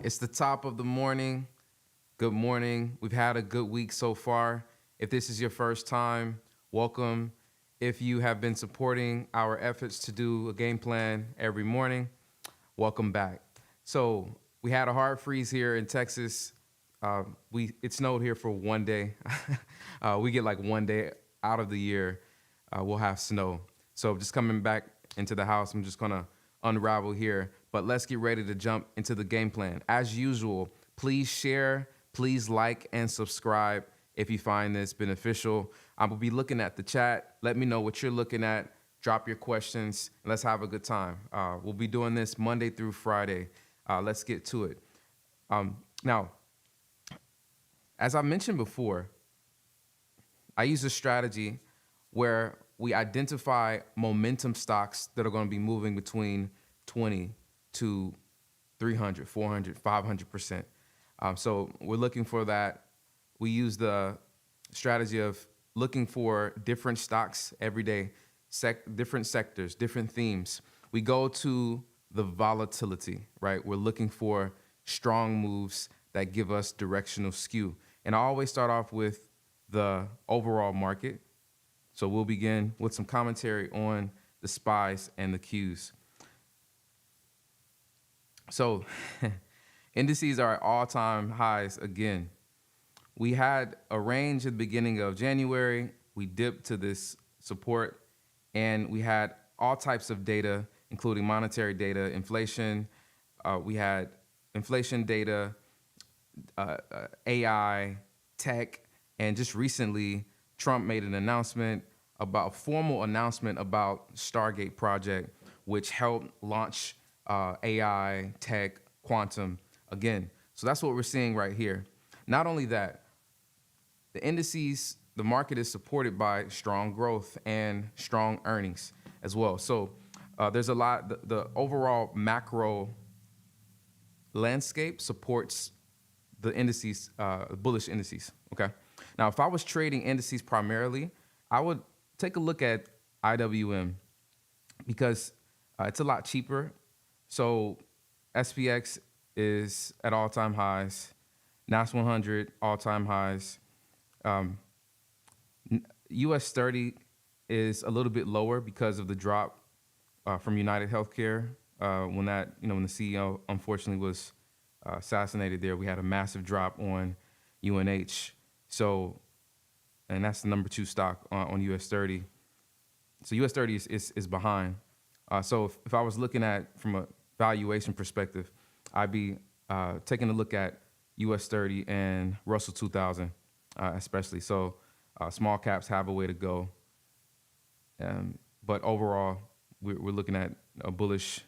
It's the top of the morning. Good morning. We've had a good week so far. If this is your first time, welcome. If you have been supporting our efforts to do a game plan every morning, welcome back. So we had a hard freeze here in Texas. It snowed here for one day. We get like one day out of the year, we'll have snow. So just coming back into the house, I'm just gonna unravel here. But let's get ready to jump into the game plan. As usual, please share, please like and subscribe if you find this beneficial. I will be looking at the chat. Let me know what you're looking at. Drop your questions. And let's have a good time. We'll be doing this Monday through Friday. Let's get to it. Now, as I mentioned before, I use a strategy where we identify momentum stocks that are going to be moving between 20 to 300, 400, 500%. So we're looking for that. We use the strategy of looking for different stocks every day, different sectors, different themes. We go to the volatility, right? We're looking for strong moves that give us directional skew. And I always start off with the overall market. So we'll begin with some commentary on the SPYs and the Qs. So indices are at all-time highs again. We had a range at the beginning of January. We dipped to this support, and we had all types of data, including monetary data, inflation. We had inflation data, AI, tech, and just recently, Trump made an a formal announcement about Stargate project, which helped launch AI, tech, quantum again. So that's what we're seeing right here. Not only that, the indices, the market is supported by strong growth and strong earnings as well. So there's a lot, the overall macro landscape supports the indices, bullish indices, okay? Now, if I was trading indices primarily, I would take a look at IWM because it's a lot cheaper. So SPX is at all-time highs, NAS 100 all-time highs. US 30 is a little bit lower because of the drop from United Healthcare when the CEO unfortunately was assassinated there. We had a massive drop on UNH. So, and that's the number 2 stock on US 30. So US 30 is behind. So if I was looking at from a valuation perspective, I'd be taking a look at US 30 and Russell 2000, especially. So small caps have a way to go. But overall, we're looking at a bullish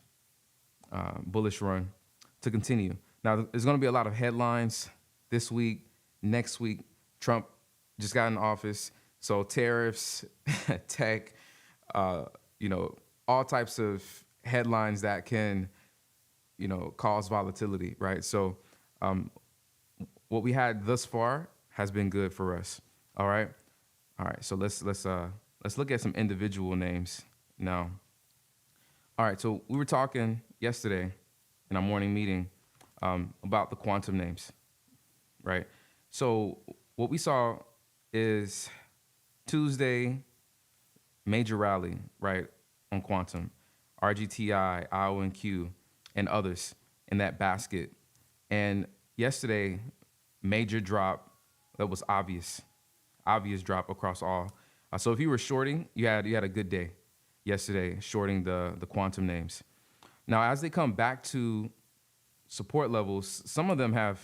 run to continue. Now, there's going to be a lot of headlines this week, next week. Trump just got in office, so tariffs, tech, all types of headlines that can, cause volatility, right? So, what we had thus far has been good for us. All right. So let's look at some individual names now. All right. So we were talking yesterday in our morning meeting about the quantum names, right? So what we saw is Tuesday, major rally, right, on quantum, RGTI, IONQ, and others in that basket. And yesterday, major drop that was obvious drop across all. So if you were shorting, you had a good day yesterday shorting the quantum names. Now, as they come back to support levels, some of them have,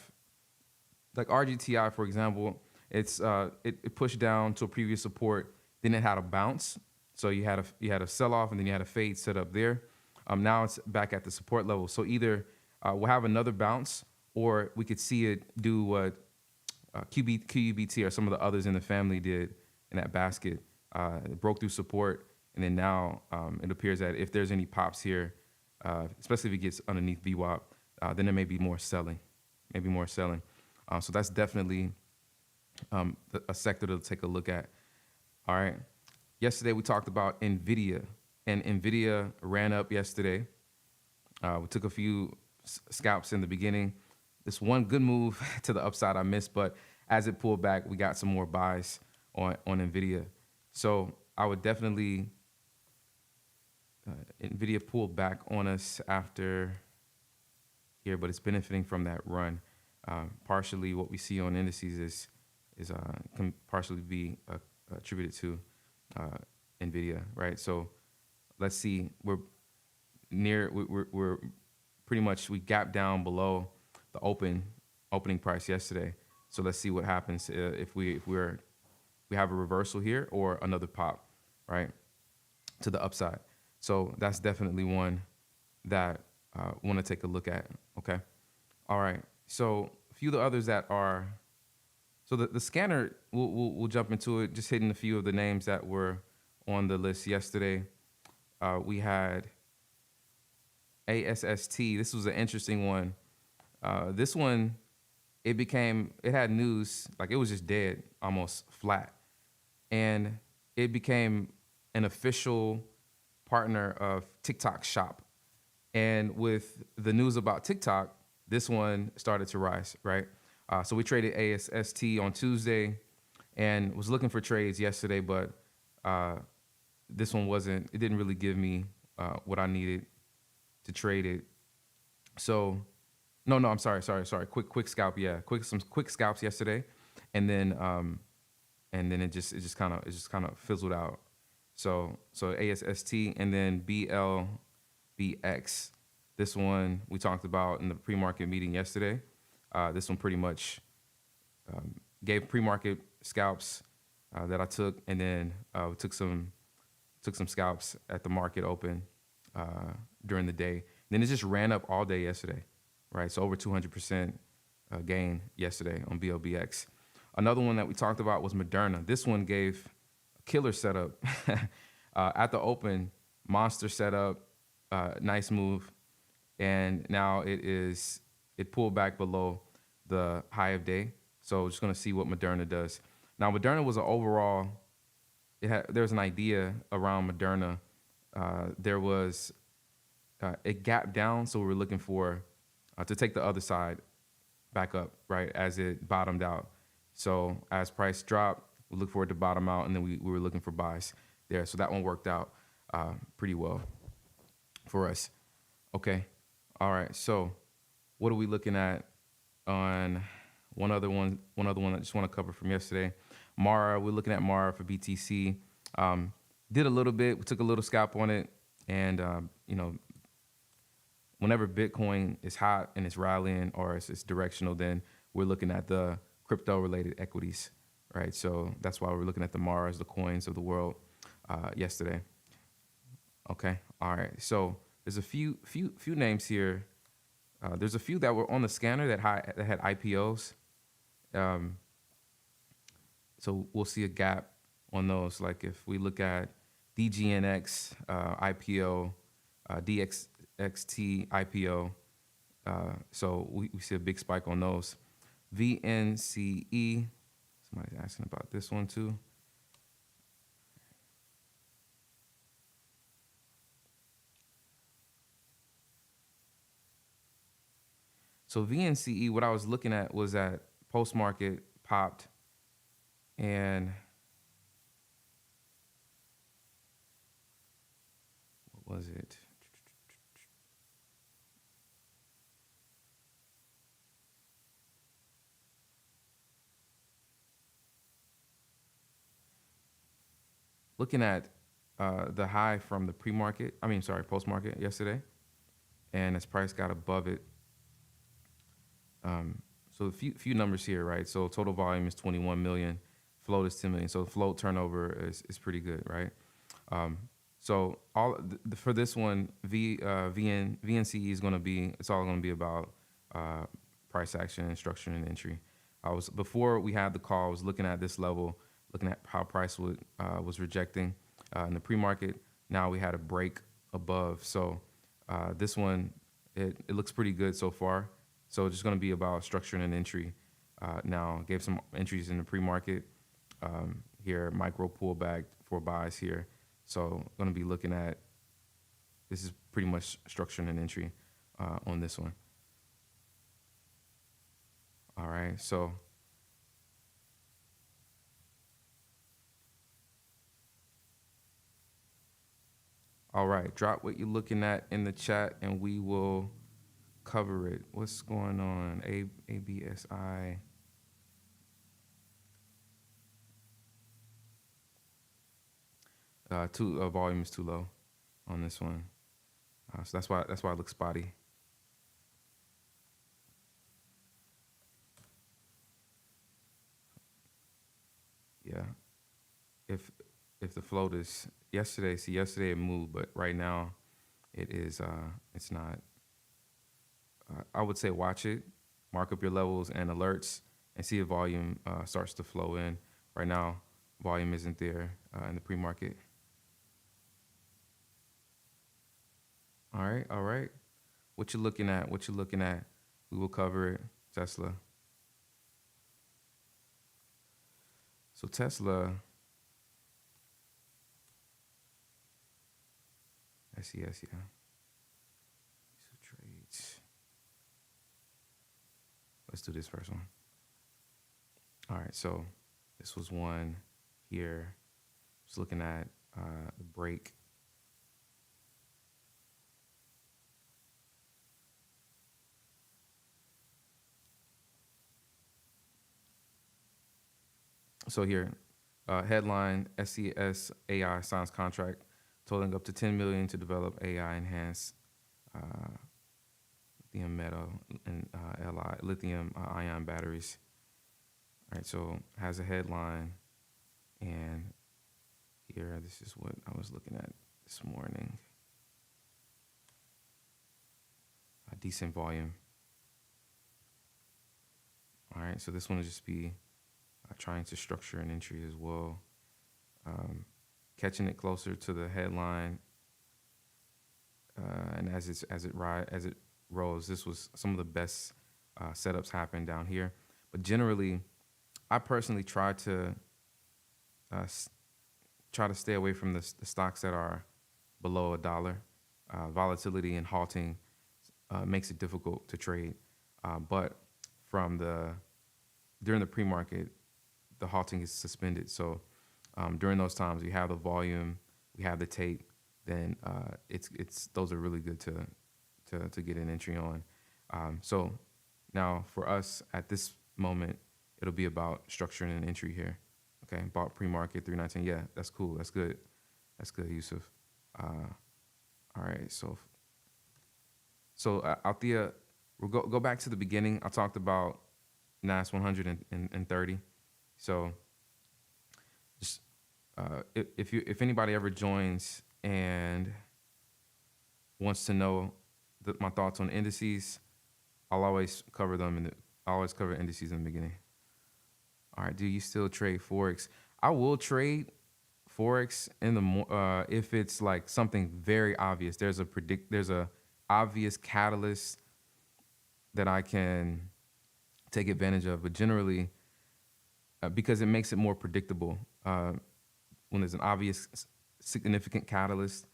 like RGTI, for example, it pushed down to a previous support, then it had a bounce. So you had a sell-off, and then you had a fade set up there. Now it's back at the support level. So either we'll have another bounce, or we could see it do what QUBT or some of the others in the family did in that basket. It broke through support, and then now it appears that if there's any pops here, especially if it gets underneath VWAP, then there may be more selling, so that's definitely a sector to take a look at. All right. Yesterday we talked about NVIDIA, and NVIDIA ran up yesterday. We took a few scalps in the beginning, this one good move to the upside I missed, but as it pulled back, we got some more buys on Nvidia. So I would definitely Nvidia pulled back on us after here, but it's benefiting from that run. Partially, what we see on indices is can partially be attributed to Nvidia, right? So let's see, we're pretty much we gapped down below the opening price yesterday. So let's see what happens if we have a reversal here or another pop, right, to the upside. So that's definitely one that want to take a look at. Okay. All right. So a few of the others that are, so the scanner, we'll jump into it, just hitting a few of the names that were on the list yesterday. We had ASST. This was an interesting one. This one, it had news, like it was just dead, almost flat. And it became an official partner of TikTok Shop. And with the news about TikTok, this one started to rise, right? So we traded ASST on Tuesday and was looking for trades yesterday, but this one it didn't really give me what I needed to trade it. So, no, I'm sorry. Quick scalp, yeah. Some quick scalps yesterday, and then it just kind of fizzled out. So ASST and then BLBX. This one we talked about in the pre-market meeting yesterday. This one pretty much gave pre-market scalps that I took, and then we took some scalps at the market open during the day. And then it just ran up all day yesterday, right? So over 200% gain yesterday on BLBX. Another one that we talked about was Moderna. This one gave a killer setup at the open, monster setup, nice move, and now it pulled back below the high of day. So just gonna see what Moderna does. Now Moderna was an overall. There's an idea around Moderna. It gapped down, so we were looking for to take the other side back up, right, as it bottomed out. So as price dropped, we look for it to bottom out, and then we were looking for buys there. So that one worked out pretty well for us. Okay, all right. So what are we looking at on one other one I just want to cover from yesterday? Mara, we're looking at Mara for BTC. Did a little bit, we took a little scalp on it, and whenever Bitcoin is hot and it's rallying or it's directional, then we're looking at the crypto-related equities, right? So that's why we're looking at the Maras, the coins of the world yesterday. Okay, all right. So there's a few names here. There's a few that were on the scanner that had IPOs. So we'll see a gap on those. Like if we look at DGNX IPO, DXXT IPO, so we see a big spike on those. VNCE, somebody's asking about this one too. So VNCE, what I was looking at was that post-market popped, and what was it? Looking at the high from the post-market yesterday, and its price got above it. So a few numbers here, right? So total volume is 21 million, float is 10 million. So float turnover is pretty good, right? So for this one, VNCE is going to be, it's all going to be about price action and structure and entry. Before we had the call, I was looking at this level, looking at how price was rejecting in the pre-market. Now we had a break above. So this one, it looks pretty good so far. So it's just going to be about structuring an entry. Now gave some entries in the pre-market here, micro pullback for buys here. So going to be looking at, this is pretty much structuring an entry on this one. All right. So, all right. Drop what you're looking at in the chat, and we will cover it. What's going on? ABSI. Too volume is too low on this one, so that's why it looks spotty. Yeah. If if the float is yesterday, see yesterday it moved, but right now it is it's not. I would say watch it, mark up your levels and alerts, and see if volume starts to flow in. Right now, volume isn't there in the pre-market. All right, all right. What you looking at? What you looking at? We will cover it. Tesla. So Tesla, SES, yeah. So trades. Let's do this first one. All right, so this was one here. Just looking at the break. So here, headline: SES AI signs contract totaling up to 10 million to develop AI enhanced lithium metal and lithium ion batteries. All right, so has a headline, and here this is what I was looking at this morning. A decent volume. All right, so this one will just be trying to structure an entry as well, catching it closer to the headline, and as it rose, this was some of the best setups happen down here. But generally, I personally try to stay away from the stocks that are below $1. Volatility and halting makes it difficult to trade, but during the pre-market, the halting is suspended. So during those times, we have the volume, we have the tape, then it's those are really good to get an entry on. So now for us at this moment, it'll be about structuring an entry here. Okay, bought pre-market 319. Yeah, that's cool. That's good. That's good, Yusuf. All right, so Althea, we'll go back to the beginning. I talked about NAS 130. So just if anybody ever joins and wants to know my thoughts on indices, I'll always cover them I always cover indices in the beginning. All right, do you still trade Forex? I will trade Forex in the if it's like something very obvious. There's a obvious catalyst that I can take advantage of, but generally, because it makes it more predictable. When there's an obvious significant catalyst,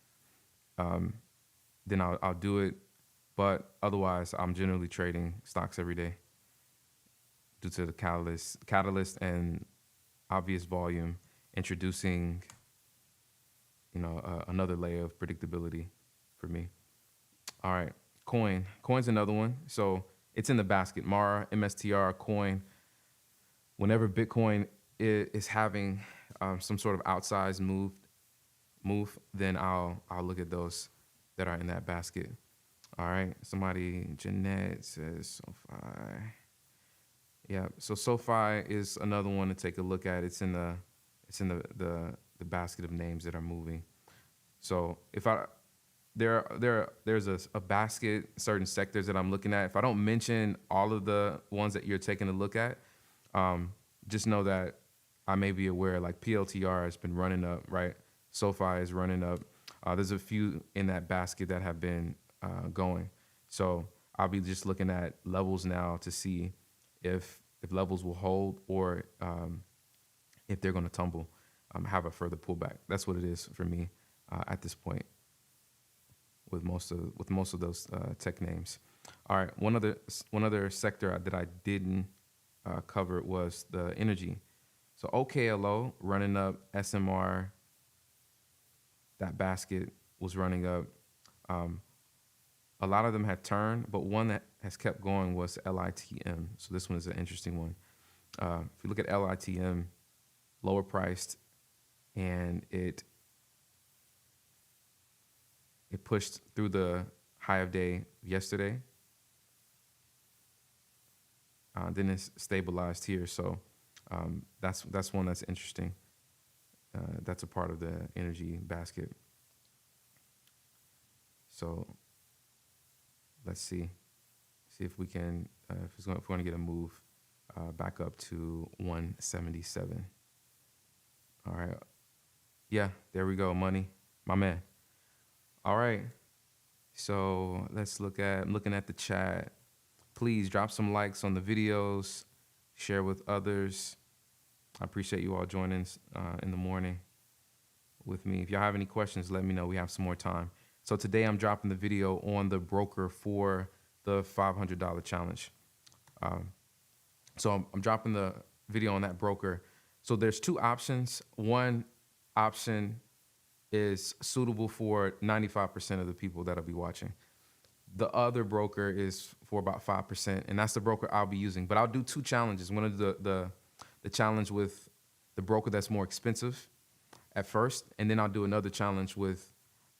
then I'll do it. But otherwise, I'm generally trading stocks every day due to the catalyst and obvious volume, introducing, another layer of predictability for me. All right, coin's another one. So it's in the basket. Mara, MSTR, coin. Whenever Bitcoin is having some sort of outsized move, then I'll look at those that are in that basket. All right. Somebody, Jeanette says SoFi. Yeah. So SoFi is another one to take a look at. It's in the basket of names that are moving. So if there's a basket, certain sectors that I'm looking at. If I don't mention all of the ones that you're taking a look at, just know that I may be aware, like PLTR has been running up, right? SoFi is running up. There's a few in that basket that have been going. So I'll be just looking at levels now to see if levels will hold or if they're going to tumble, have a further pullback. That's what it is for me at this point with most of those tech names. All right, one other sector that I didn't covered was the energy. So OKLO running up, SMR, that basket was running up. Um, a lot of them had turned, but one that has kept going was LITM. So this one is an interesting one. If you look at LITM, lower priced, and it pushed through the high of day yesterday. Then it's stabilized here. So that's one that's interesting. That's a part of the energy basket. So let's see if we can if we're going to get a move back up to 177. All right. Yeah, there we go. Money, my man. All right. So I'm looking at the chat. Please drop some likes on the videos, share with others. I appreciate you all joining in the morning with me. If y'all have any questions, let me know. We have some more time. So today I'm dropping the video on the broker for the $500 challenge. So I'm dropping the video on that broker. So there's two options. One option is suitable for 95% of the people that'll be watching. The other broker is for about 5%, and that's the broker I'll be using. But I'll do two challenges. One of the challenge with the broker that's more expensive at first, and then I'll do another challenge with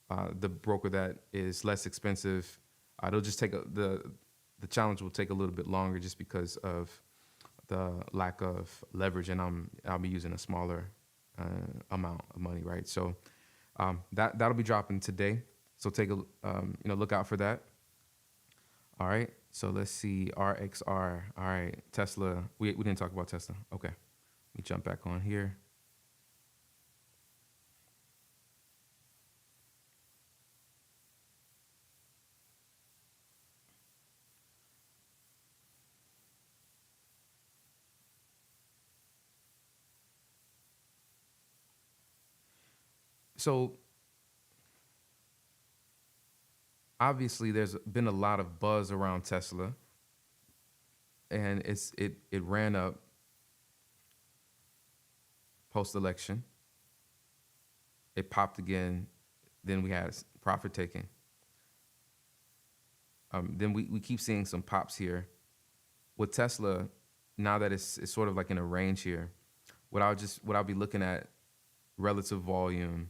the broker that is less expensive. It'll just take the challenge will take a little bit longer just because of the lack of leverage, and I'll be using a smaller amount of money, right? So that'll be dropping today. So take a look out for that. All right. So let's see, RXR. All right, Tesla. We didn't talk about Tesla. Okay. Let me jump back on here. So obviously there's been a lot of buzz around Tesla, and it ran up post-election. It popped again. Then we had profit taking. Then we keep seeing some pops here. With Tesla, now that it's sort of like in a range here, what I'll be looking at, relative volume.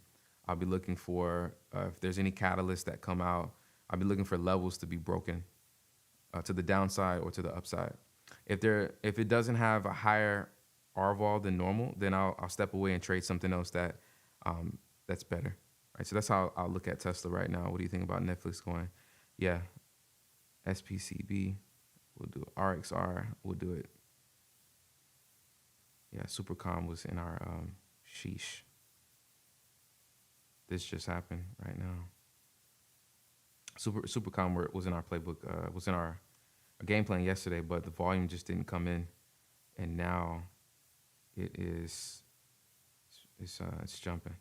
I'll be looking for if there's any catalysts that come out. I'll be looking for levels to be broken to the downside or to the upside. If it doesn't have a higher RVOL than normal, then I'll step away and trade something else that's better. Right. So that's how I'll look at Tesla right now. What do you think about Netflix going? Yeah, SPCB, we'll do it. RXR, we'll do it. Yeah, Supercom was in our sheesh. This just happened right now. Supercom was in our playbook, was in our game plan yesterday, but the volume just didn't come in, and now it's jumping.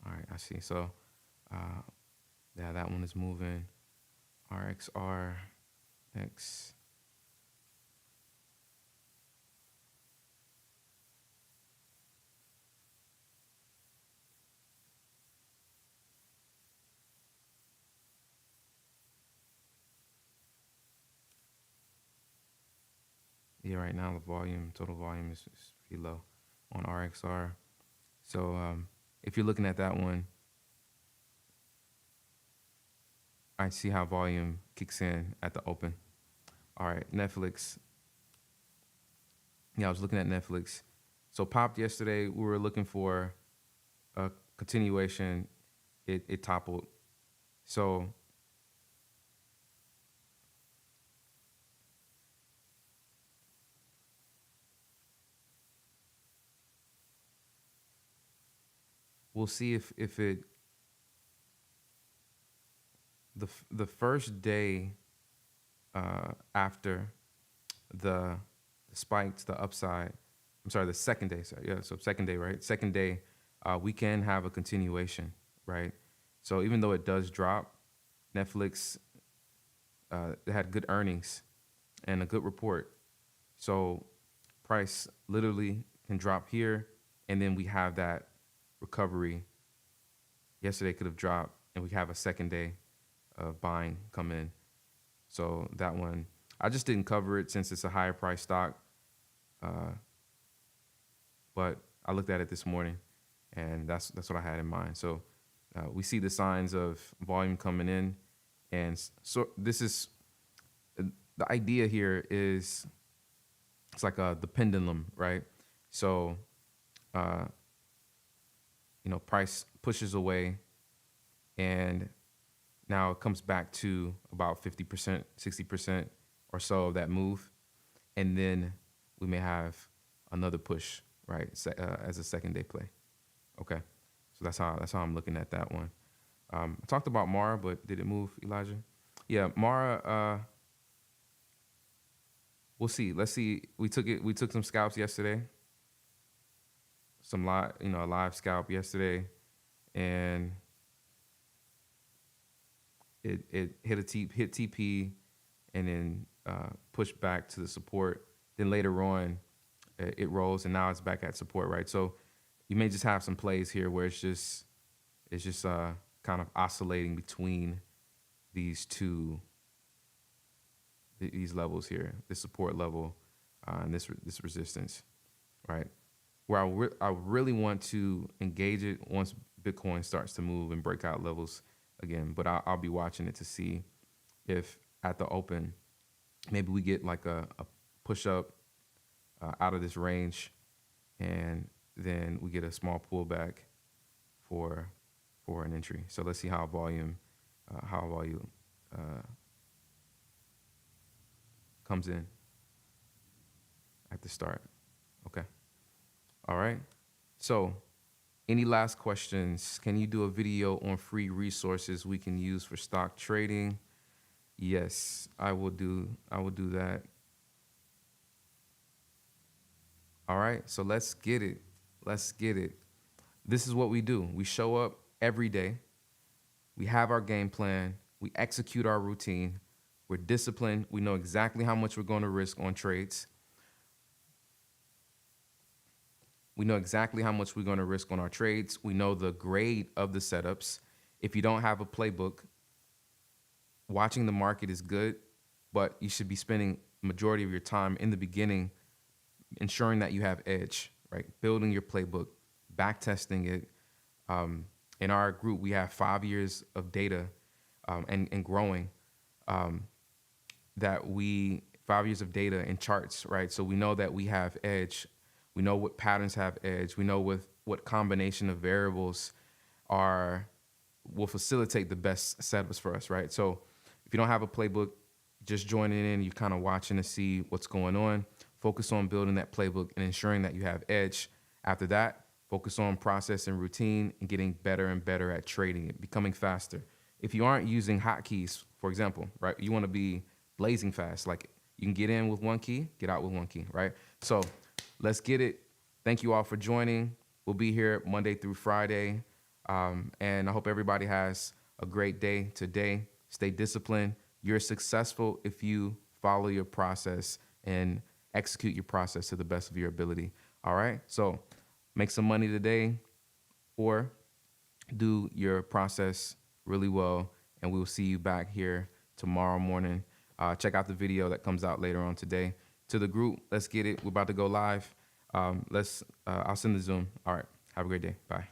All right, I see. So, yeah, that one is moving. RXR, X. Yeah, right now the total volume is pretty low on RXR. So if you're looking at that one, I see how volume kicks in at the open. All right, Netflix. Yeah, I was looking at Netflix. So popped yesterday. We were looking for a continuation. It toppled. So we'll see if it the first day after the spike to the upside. I'm sorry, the second day. Sorry, yeah. So second day, right? Second day, we can have a continuation, right? So even though it does drop, Netflix they had good earnings and a good report. So price literally can drop here, and then we have that recovery. Yesterday could have dropped, and we have a second day of buying come in. So that one, I just didn't cover it since it's a higher price stock. But I looked at it this morning, and that's what I had in mind. So we see the signs of volume coming in, and so this is the idea here is it's like the pendulum, right? So price pushes away, and now it comes back to about 50%, 60% or so of that move, and then we may have another push, right, as a second day play. Okay, so that's how I'm looking at that one. I talked about Mara, but did it move, Elijah? Yeah, Mara. We'll see. Let's see. We took some scalps yesterday. A live scalp yesterday, and it hit TP, and then pushed back to the support. Then later on, it rolls, and now it's back at support, right? So you may just have some plays here where it's just kind of oscillating between these these levels here, this support level and this resistance, right? Where I really want to engage it once Bitcoin starts to move and break out levels again, but I'll be watching it to see if at the open, maybe we get like a push up out of this range, and then we get a small pullback for an entry. So let's see how volume comes in at the start. Okay. All right. So any last questions? Can you do a video on free resources we can use for stock trading? Yes, I will do that. All right. So let's get it. This is what we do. We show up every day. We have our game plan. We execute our routine. We're disciplined. We know exactly how much we're going to risk on trades. We know exactly how much we're going to risk on our trades. We know the grade of the setups. If you don't have a playbook, watching the market is good, but you should be spending majority of your time in the beginning ensuring that you have edge, right? Building your playbook, back testing it. In our group, we have 5 years of data and growing. 5 years of data and charts, right? So we know that we have edge. We know what patterns have edge. We know what combination of variables will facilitate the best setups for us, right? So if you don't have a playbook, just joining in, you're kind of watching to see what's going on. Focus on building that playbook and ensuring that you have edge. After that, focus on process and routine and getting better and better at trading it, becoming faster. If you aren't using hotkeys, for example, right, you want to be blazing fast. Like you can get in with one key, get out with one key, right? So let's get it. Thank you all for joining. We'll be here Monday through Friday. And I hope everybody has a great day today. Stay disciplined. You're successful if you follow your process and execute your process to the best of your ability. All right? So make some money today or do your process really well. And we will see you back here tomorrow morning. Check out the video that comes out later on today. To the group, let's get it. We're about to go live. I'll send the Zoom. All right. Have a great day. Bye.